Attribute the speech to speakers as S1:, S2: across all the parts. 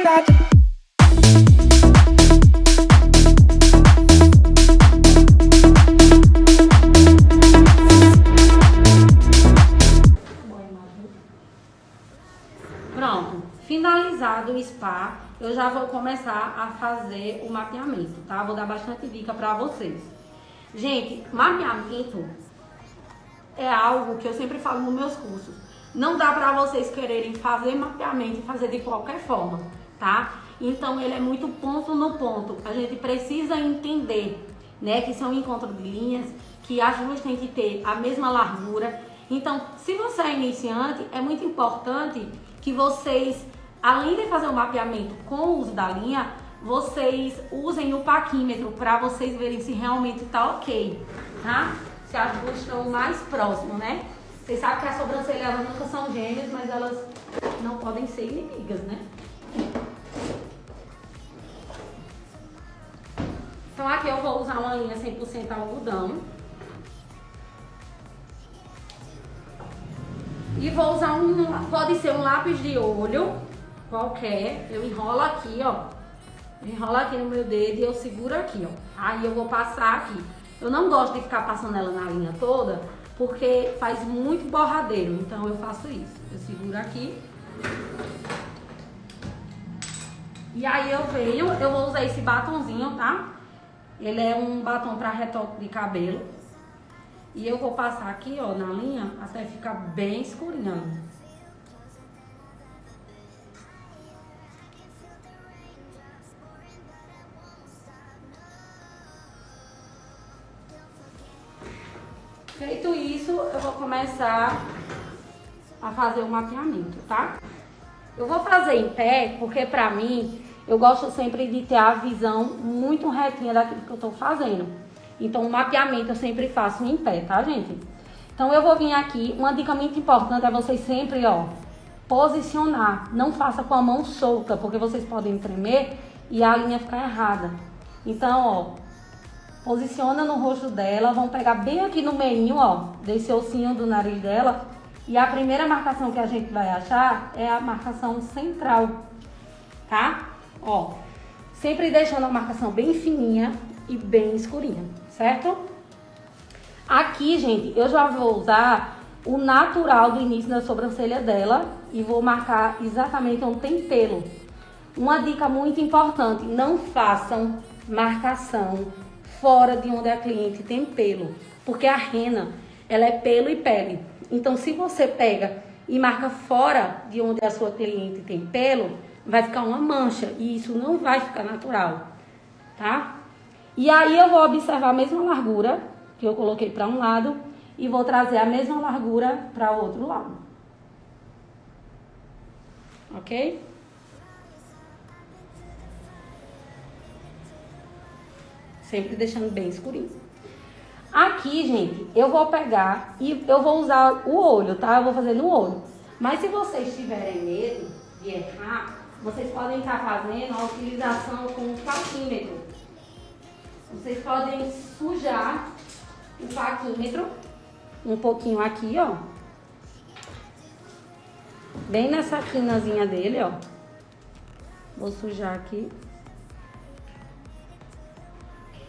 S1: Pronto, finalizado o spa, eu já vou começar a fazer o mapeamento, tá? Vou dar bastante dica pra vocês. Gente, mapeamento é algo que eu sempre falo nos meus cursos. Não dá pra vocês quererem fazer mapeamento e fazer de qualquer forma, tá? Então ele é muito ponto no ponto. A gente precisa entender, né, que são encontros de linhas, que as luzes têm que ter a mesma largura. Então, se você é iniciante, é muito importante que vocês, além de fazer o mapeamento com o uso da linha, vocês usem o paquímetro para vocês verem se realmente tá ok, tá? Se as duas estão mais próximas, né? Vocês sabem que as sobrancelhas nunca são gêmeas, mas elas não podem ser inimigas, né? Então aqui eu vou usar uma linha 100% algodão. E vou usar pode ser um lápis de olho, qualquer. Eu enrolo aqui, ó. Eu enrolo aqui no meu dedo e eu seguro aqui, ó. Aí eu vou passar aqui. Eu não gosto de ficar passando ela na linha toda, porque faz muito borradeiro. Então eu faço isso. Eu seguro aqui. E aí eu vou usar esse batonzinho, tá? Ele é um batom para retoque de cabelo. E eu vou passar aqui, ó, na linha, até ficar bem escurinha. Feito isso, eu vou começar a fazer o mapeamento, tá? Eu vou fazer em pé, porque pra mim, eu gosto sempre de ter a visão muito retinha daquilo que eu tô fazendo. Então, o mapeamento eu sempre faço em pé, tá, gente? Então, eu vou vir aqui. Uma dica muito importante é vocês sempre, ó, posicionar. Não faça com a mão solta, porque vocês podem tremer e a linha ficar errada. Então, ó, posiciona no rosto dela. Vão pegar bem aqui no meinho, ó, desse ossinho do nariz dela. E a primeira marcação que a gente vai achar é a marcação central, tá? Ó, sempre deixando a marcação bem fininha e bem escurinha, certo? Aqui, gente, eu já vou usar o natural do início da sobrancelha dela e vou marcar exatamente onde tem pelo. Uma dica muito importante, não façam marcação fora de onde a cliente tem pelo, porque a rena, ela é pelo e pele. Então, se você pega e marca fora de onde a sua cliente tem pelo, vai ficar uma mancha e isso não vai ficar natural, tá? E aí eu vou observar a mesma largura que eu coloquei para um lado e vou trazer a mesma largura para o outro lado. Ok? Sempre deixando bem escurinho. Aqui, gente, eu vou pegar e eu vou usar o olho, tá? Eu vou fazer no olho. Mas se vocês tiverem medo de errar, vocês podem estar fazendo a utilização com o paquímetro. Vocês podem sujar o paquímetro um pouquinho aqui, ó. Bem nessa quinazinha dele, ó. Vou sujar aqui.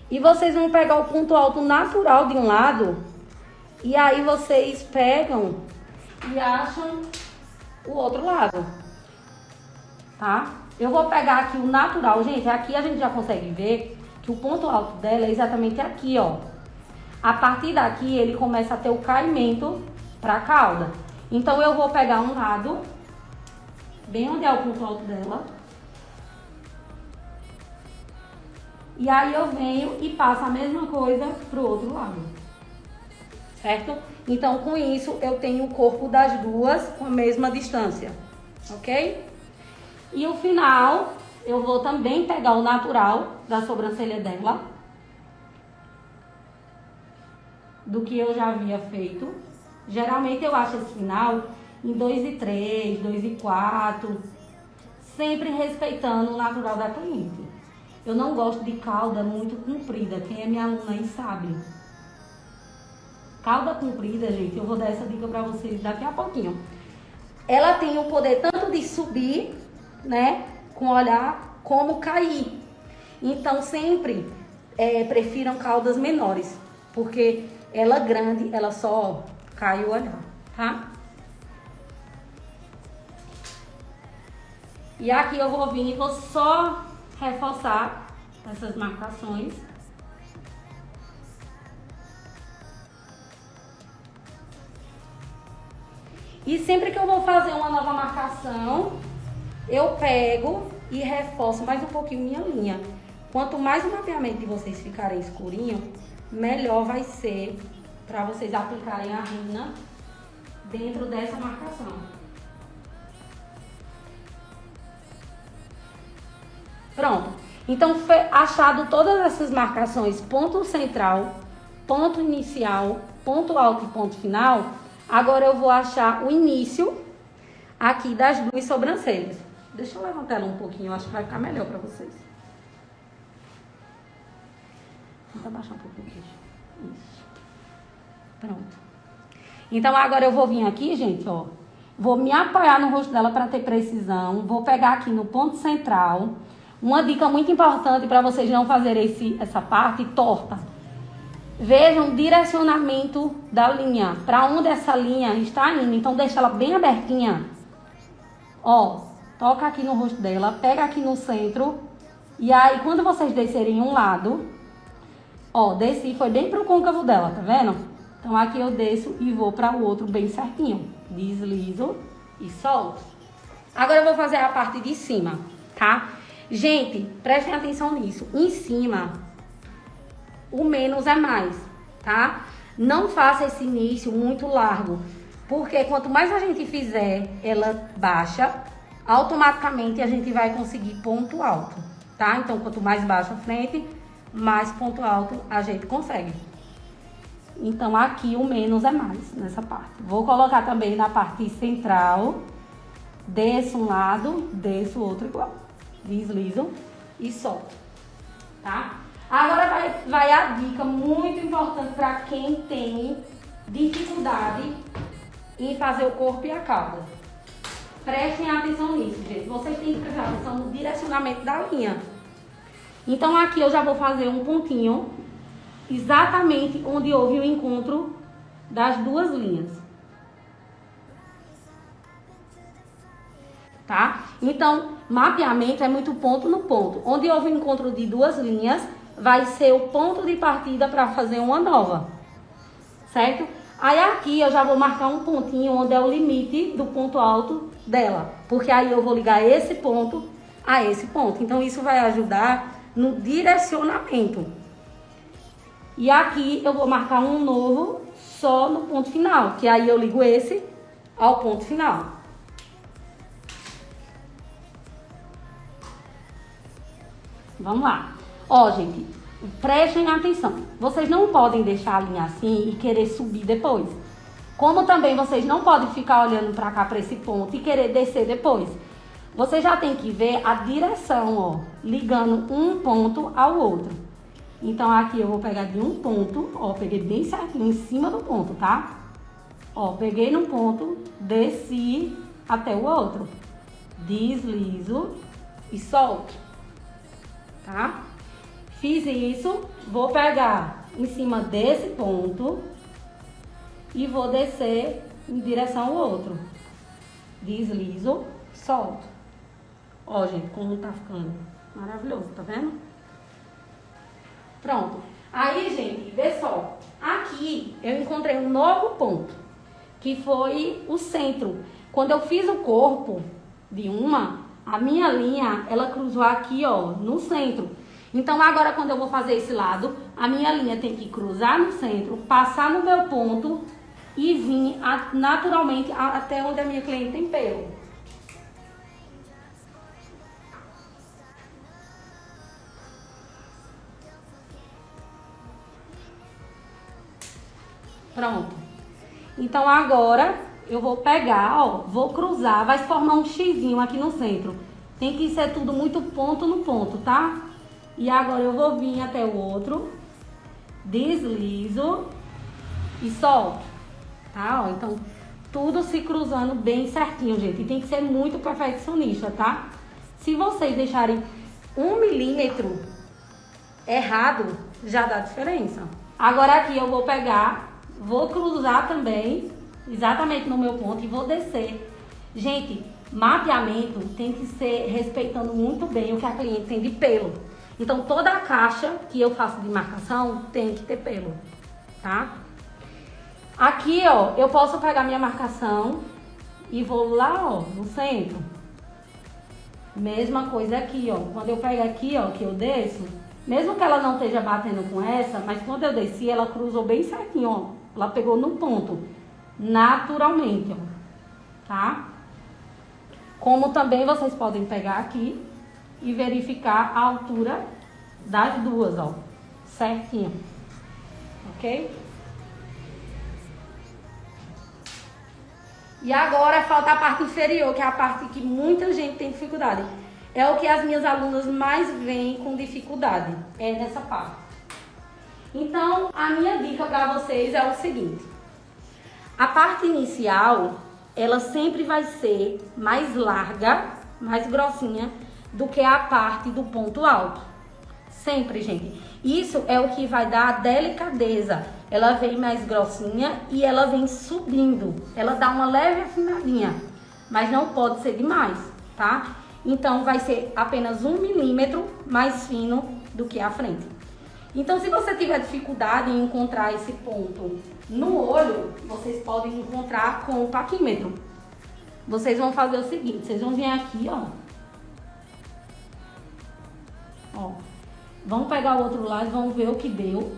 S1: E vocês vão pegar o ponto alto natural de um lado. E aí vocês pegam e acham o outro lado. Tá? Eu vou pegar aqui o natural. Gente, aqui a gente já consegue ver que o ponto alto dela é exatamente aqui, ó. A partir daqui, ele começa a ter o caimento pra cauda. Então, eu vou pegar um lado, bem onde é o ponto alto dela. E aí, eu venho e passo a mesma coisa pro outro lado. Certo? Então, com isso, eu tenho o corpo das duas com a mesma distância. Ok? E o final, eu vou também pegar o natural da sobrancelha dela. Do que eu já havia feito. Geralmente eu acho esse final em 2:3, 2:4. Sempre respeitando o natural da cliente. Eu não gosto de cauda muito comprida. Quem é minha aluna aí sabe. Cauda comprida, gente, eu vou dar essa dica pra vocês daqui a pouquinho. Ela tem o poder tanto de subir, né, com olhar como cair. Então, sempre prefiram caudas menores, porque ela grande, ela só cai o olhar, tá? E aqui eu vou vir e vou só reforçar essas marcações. E sempre que eu vou fazer uma nova marcação, eu pego e reforço mais um pouquinho minha linha. Quanto mais o mapeamento de vocês ficarem escurinho, melhor vai ser para vocês aplicarem a rina dentro dessa marcação. Pronto. Então, foi achado todas essas marcações, ponto central, ponto inicial, ponto alto e ponto final. Agora eu vou achar o início aqui das duas sobrancelhas. Deixa eu levantar ela um pouquinho, eu acho que vai ficar melhor para vocês. Vou abaixar um pouquinho aqui. Isso. Pronto. Então agora eu vou vir aqui, gente, ó. Vou me apoiar no rosto dela para ter precisão. Vou pegar aqui no ponto central. Uma dica muito importante para vocês não fazerem essa parte torta. Vejam o direcionamento da linha, para onde essa linha está indo. Então deixa ela bem abertinha. Ó, toca aqui no rosto dela, pega aqui no centro. E aí quando vocês descerem um lado, ó, desci, foi bem pro côncavo dela, tá vendo? Então aqui eu desço e vou para o outro bem certinho. Deslizo e solto. Agora eu vou fazer a parte de cima, tá? Gente, prestem atenção nisso. Em cima, o menos é mais, tá? Não faça esse início muito largo, porque quanto mais a gente fizer, ela baixa, automaticamente a gente vai conseguir ponto alto, tá? Então, quanto mais baixa a frente, mais ponto alto a gente consegue. Então, aqui o menos é mais nessa parte. Vou colocar também na parte central, desço um lado, desço o outro igual. Deslizo e solto, tá? Agora vai a dica muito importante para quem tem dificuldade em fazer o corpo e a cauda. Prestem atenção nisso, gente. Vocês têm que prestar atenção no direcionamento da linha. Então aqui eu já vou fazer um pontinho exatamente onde houve o encontro das duas linhas. Tá? Então, mapeamento é muito ponto no ponto. Onde houve o encontro de duas linhas, vai ser o ponto de partida para fazer uma nova. Certo? Aí aqui eu já vou marcar um pontinho onde é o limite do ponto alto dela. Porque aí eu vou ligar esse ponto a esse ponto. Então, isso vai ajudar no direcionamento. E aqui eu vou marcar um novo só no ponto final. Que aí eu ligo esse ao ponto final. Vamos lá. Ó, gente, prestem atenção. Vocês não podem deixar a linha assim e querer subir depois. Como também vocês não podem ficar olhando pra cá, pra esse ponto, e querer descer depois. Você já tem que ver a direção, ó, ligando um ponto ao outro. Então, aqui eu vou pegar de um ponto, ó, peguei bem certinho em cima do ponto, tá? Ó, peguei num ponto, desci até o outro. Deslizo e solto. Tá? Fiz isso, vou pegar em cima desse ponto e vou descer em direção ao outro. Deslizo, solto. Ó, gente, como tá ficando maravilhoso, tá vendo? Pronto. Aí, gente, vê só. Aqui eu encontrei um novo ponto, que foi o centro. Quando eu fiz o corpo de uma, a minha linha, ela cruzou aqui, ó, no centro. Então, agora, quando eu vou fazer esse lado, a minha linha tem que cruzar no centro, passar no meu ponto e vir naturalmente até onde a minha cliente tem pelo. Pronto. Então, agora eu vou pegar, ó, vou cruzar, vai formar um xizinho aqui no centro. Tem que ser tudo muito ponto no ponto, tá? E agora eu vou vir até o outro, deslizo e solto, tá? Ó, então, tudo se cruzando bem certinho, gente. E tem que ser muito perfeccionista, tá? Se vocês deixarem 1 milímetro errado, já dá diferença. Agora aqui eu vou pegar, vou cruzar também, exatamente no meu ponto e vou descer. Gente, mapeamento tem que ser respeitando muito bem o que a cliente tem de pelo. Então toda a caixa que eu faço de marcação tem que ter pelo, tá? Aqui, ó, eu posso pegar minha marcação e vou lá, ó, no centro. Mesma coisa aqui, ó. Quando eu pego aqui, ó, que eu desço, mesmo que ela não esteja batendo com essa, mas quando eu desci, ela cruzou bem certinho, ó. Ela pegou no ponto, naturalmente, ó, tá? Como também vocês podem pegar aqui e verificar a altura das duas, ó, certinho, ok? E agora falta a parte inferior, que é a parte que muita gente tem dificuldade. É o que as minhas alunas mais veem com dificuldade, é nessa parte. Então, a minha dica para vocês é o seguinte. A parte inicial, ela sempre vai ser mais larga, mais grossinha, do que a parte do ponto alto. Sempre, gente. Isso é o que vai dar a delicadeza. Ela vem mais grossinha e ela vem subindo. Ela dá uma leve afinadinha, mas não pode ser demais, tá? Então, vai ser apenas 1 milímetro mais fino do que a frente. Então, se você tiver dificuldade em encontrar esse ponto no olho, vocês podem encontrar com o paquímetro. Vocês vão fazer o seguinte, vocês vão vir aqui, ó. Ó. Vão pegar o outro lado, vão ver o que deu.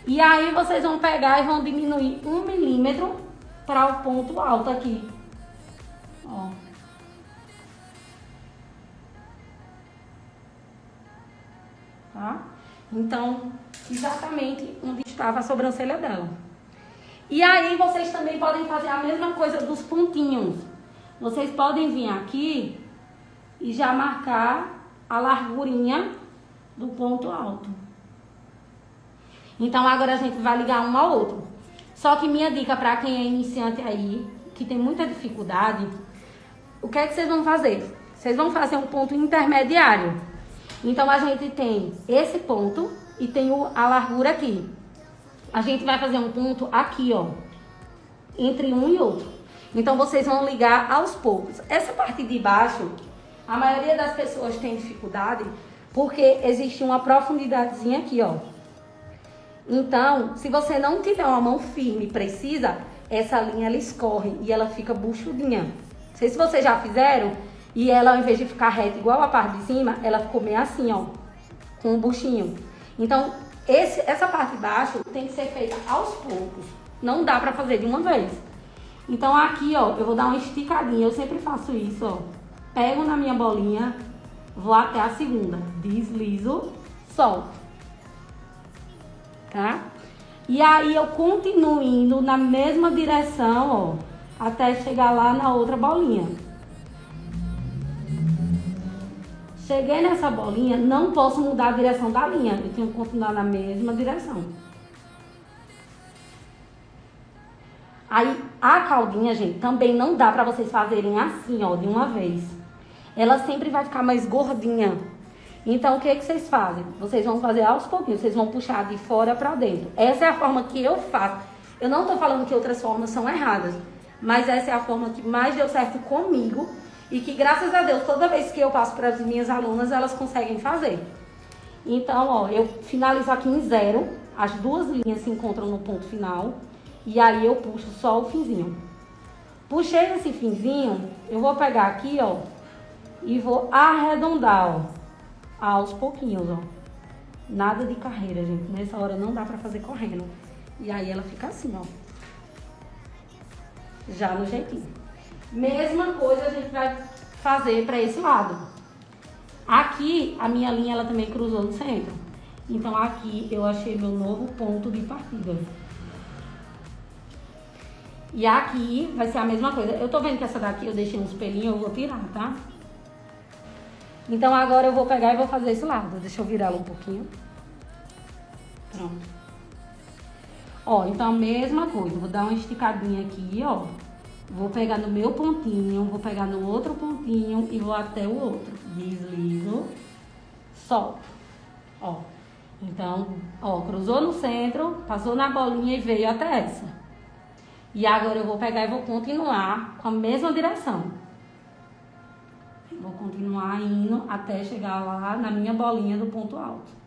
S1: E aí vocês vão pegar e vão diminuir 1 milímetro para o ponto alto aqui. Ó. Tá? Então, exatamente onde estava a sobrancelha dela. E aí vocês também podem fazer a mesma coisa dos pontinhos. Vocês podem vir aqui e já marcar a largurinha do ponto alto. Então agora a gente vai ligar um ao outro. Só que minha dica para quem é iniciante aí, que tem muita dificuldade, o que é que vocês vão fazer? Vocês vão fazer um ponto intermediário. Então a gente tem esse ponto e tem a largura aqui. A gente vai fazer um ponto aqui, ó, entre um e outro. Então vocês vão ligar aos poucos. Essa parte de baixo, a maioria das pessoas tem dificuldade porque existe uma profundidadezinha aqui, ó. Então, se você não tiver uma mão firme e precisa, essa linha ela escorre e ela fica buchudinha. Não sei se vocês já fizeram, e ela, ao invés de ficar reta igual a parte de cima, ela ficou meio assim, ó, com um buchinho. Então, essa parte de baixo tem que ser feita aos poucos. Não dá pra fazer de uma vez. Então, aqui, ó, eu vou dar uma esticadinha. Eu sempre faço isso, ó. Pego na minha bolinha, vou até a segunda. Deslizo, solto. Tá? E aí, eu continuo indo na mesma direção, ó, até chegar lá na outra bolinha. Cheguei nessa bolinha, não posso mudar a direção da linha. Eu tenho que continuar na mesma direção. Aí, a caldinha, gente, também não dá pra vocês fazerem assim, ó, de uma vez. Ela sempre vai ficar mais gordinha. Então, o que que vocês fazem? Vocês vão fazer aos pouquinhos. Vocês vão puxar de fora pra dentro. Essa é a forma que eu faço. Eu não tô falando que outras formas são erradas. Mas essa é a forma que mais deu certo comigo. E que, graças a Deus, toda vez que eu passo para as minhas alunas, elas conseguem fazer. Então, ó, eu finalizo aqui em 0. As duas linhas se encontram no ponto final. E aí eu puxo só o finzinho. Puxei esse finzinho, eu vou pegar aqui, ó, e vou arredondar, ó, aos pouquinhos, ó. Nada de carreira, gente. Nessa hora não dá pra fazer correndo. E aí ela fica assim, ó. Já no jeitinho. Mesma coisa a gente vai fazer para esse lado. Aqui, a minha linha, ela também cruzou no centro. Então, aqui eu achei meu novo ponto de partida. E aqui vai ser a mesma coisa. Eu tô vendo que essa daqui eu deixei uns pelinhos, eu vou tirar, tá? Então, agora eu vou pegar e vou fazer esse lado. Deixa eu virar ela um pouquinho. Pronto. Ó, então a mesma coisa. Vou dar uma esticadinha aqui, ó. Vou pegar no meu pontinho, vou pegar no outro pontinho e vou até o outro. Deslizo, solto. Ó. Então, ó, cruzou no centro, passou na bolinha e veio até essa. E agora eu vou pegar e vou continuar com a mesma direção. Vou continuar indo até chegar lá na minha bolinha do ponto alto.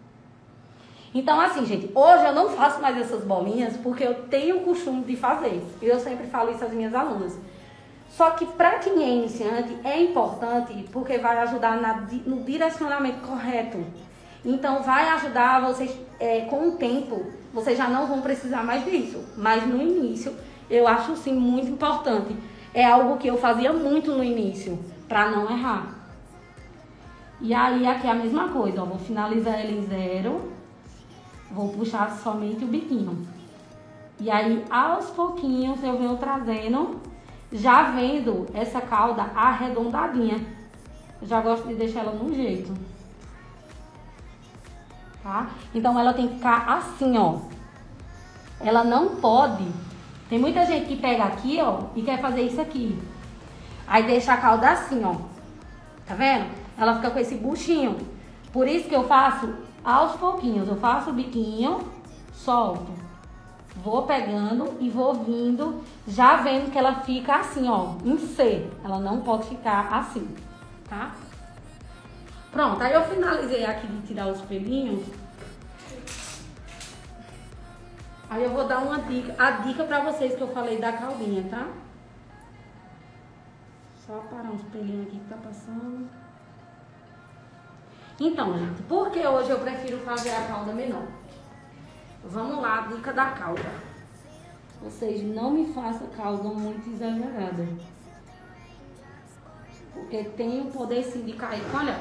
S1: Então, assim, gente, hoje eu não faço mais essas bolinhas porque eu tenho o costume de fazer. E eu sempre falo isso às minhas alunas. Só que para quem é iniciante é importante porque vai ajudar no direcionamento correto. Então, vai ajudar vocês, com o tempo, vocês já não vão precisar mais disso. Mas no início, eu acho sim muito importante. É algo que eu fazia muito no início, para não errar. E aí, aqui é a mesma coisa, ó, vou finalizar ele em 0. Vou puxar somente o biquinho. E aí, aos pouquinhos, eu venho trazendo, já vendo essa cauda arredondadinha. Eu já gosto de deixar ela no jeito. Tá? Então, ela tem que ficar assim, ó. Ela não pode... Tem muita gente que pega aqui, ó, e quer fazer isso aqui. Aí deixa a cauda assim, ó. Tá vendo? Ela fica com esse buchinho. Por isso que eu faço... Aos pouquinhos, eu faço o biquinho, solto, vou pegando e vou vindo, já vendo que ela fica assim, ó, em C. Ela não pode ficar assim, tá? Pronto, aí eu finalizei aqui de tirar os pelinhos. Aí eu vou dar uma dica, a dica pra vocês que eu falei da caldinha, tá? Só parar uns pelinhos aqui que tá passando. Então, gente, por que hoje eu prefiro fazer a cauda menor? Vamos lá, dica da cauda. Vocês não me façam cauda muito exagerada. Porque tem o poder sim de cair. Olha.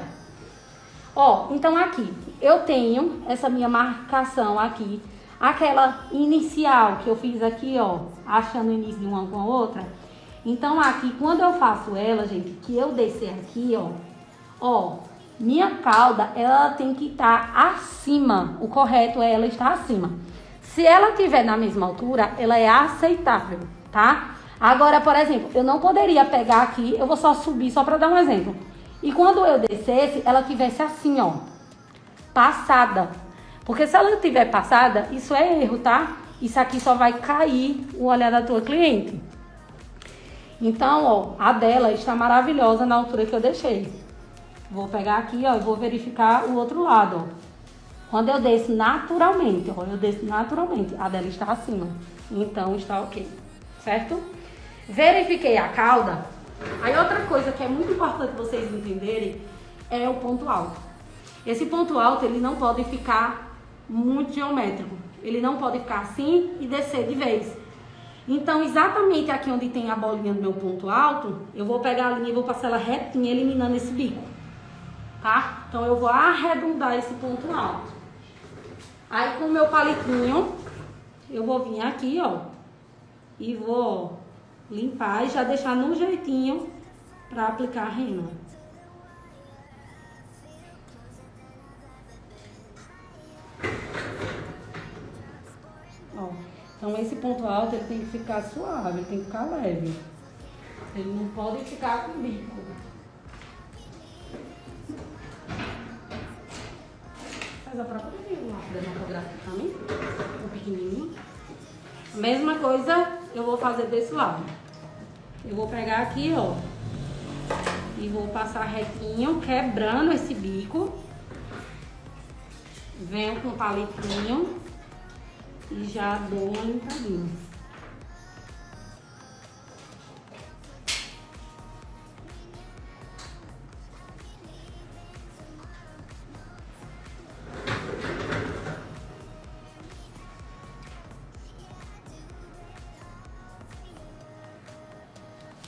S1: Ó, então aqui, eu tenho essa minha marcação aqui. Aquela inicial que eu fiz aqui, ó, achando o início de uma com a outra. Então aqui, quando eu faço ela, gente, que eu descer aqui, ó, minha cauda, ela tem que estar acima. O correto é ela estar acima. Se ela estiver na mesma altura, ela é aceitável, tá? Agora, por exemplo, eu não poderia pegar aqui, eu vou só subir, só para dar um exemplo. E quando eu descesse, ela tivesse assim, ó, passada. Porque se ela estiver passada, isso é erro, tá? Isso aqui só vai cair o olhar da tua cliente. Então, ó, a dela está maravilhosa na altura que eu deixei. Vou pegar aqui, ó, e vou verificar o outro lado, ó. Quando eu desço naturalmente, ó, a dela está acima. Então, está ok, certo? Verifiquei a cauda. Aí, outra coisa que é muito importante vocês entenderem é o ponto alto. Esse ponto alto, ele não pode ficar muito geométrico. Ele não pode ficar assim e descer de vez. Então, exatamente aqui onde tem a bolinha do meu ponto alto, eu vou pegar a linha e vou passar ela retinha, eliminando esse bico. Tá? Então, eu vou arredondar esse ponto alto. Aí, com o meu palitinho, eu vou vir aqui, ó. E vou limpar e já deixar no jeitinho pra aplicar a rena. Ó. Então, esse ponto alto, ele tem que ficar suave, ele tem que ficar leve. Ele não pode ficar com bico. Faz a própria dermatográfica também, o pequenininho. Mesma coisa eu vou fazer desse lado. Eu vou pegar aqui, ó, e vou passar retinho, quebrando esse bico. Venho com o palitinho e já dou uma limpadinha.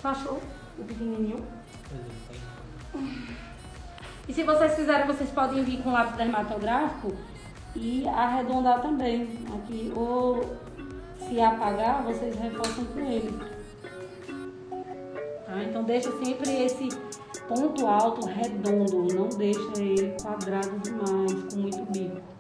S1: Achou o pequenininho? E se vocês quiserem, vocês podem vir com lápis dermatográfico e arredondar também aqui, ou se apagar, vocês reforçam com ele. Tá? Então deixa sempre esse ponto alto redondo, não deixa ele quadrado demais, com muito bico.